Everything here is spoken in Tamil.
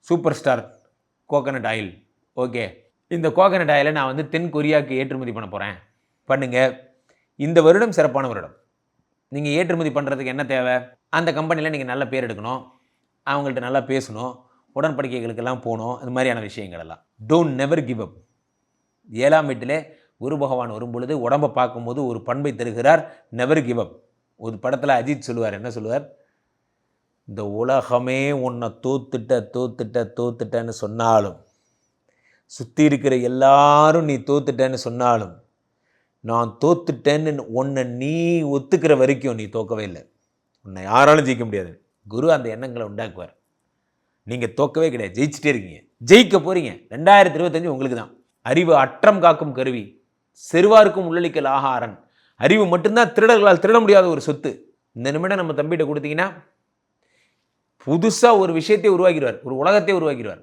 Super star coconut oil. Okay, இந்த கோகனட் ஆயிலை நான் வந்து தென் கொரியாவுக்கு ஏற்றுமதி பண்ண போகிறேன். பண்ணுங்க. இந்த வருடம் சிறப்பான வருடம். நீங்கள் ஏற்றுமதி பண்ணுறதுக்கு என்ன தேவை? அந்த கம்பெனியில் நீங்கள் நல்ல பேர் எடுக்கணும், அவங்கள்ட்ட நல்லா பேசணும், உடன்படிக்கைகளுக்கெல்லாம் போகணும், இது மாதிரியான விஷயங்கள் எல்லாம். Don't never give up. 7ஆம் வீட்டிலே குரு பகவான் வரும்பொழுது உடம்பை பார்க்கும்போது ஒரு பண்பை தருகிறார், நெவர் கிவ் அப். ஒரு படத்தில் அஜித் சொல்லுவார், என்ன சொல்லுவார்? இந்த உலகமே உன்னை தோத்துட்டேன்னு சொன்னாலும், சுற்றி இருக்கிற எல்லாரும் நீ தோத்துட்டேன்னு சொன்னாலும், நான் தோத்துட்டேன்னு உன்னை நீ ஒத்துக்கிற வரைக்கும் நீ தோக்கவே இல்லை. உன்னை யாராலும் ஜெயிக்க முடியாது. குரு அந்த எண்ணங்களை உண்டாக்குவார். நீங்கள் தோக்கவே கிடையாது, ஜெயிச்சிட்டே இருக்கீங்க, ஜெயிக்க போகிறீங்க. 2025 உங்களுக்கு தான். அறிவு அற்றம் காக்கும் கருவி, செருவாருக்கும் உள்ளளிக்கல் ஆகாரன். அறிவு மட்டும்தான் திருடர்களால் திருட முடியாத ஒரு சொத்து. இந்த நிமிடம் நம்ம தம்பிகிட்ட கொடுத்தீங்கன்னா புதுசாக ஒரு விஷயத்தை உருவாக்கிடுவார், ஒரு உலகத்தை உருவாக்கிடுவார்.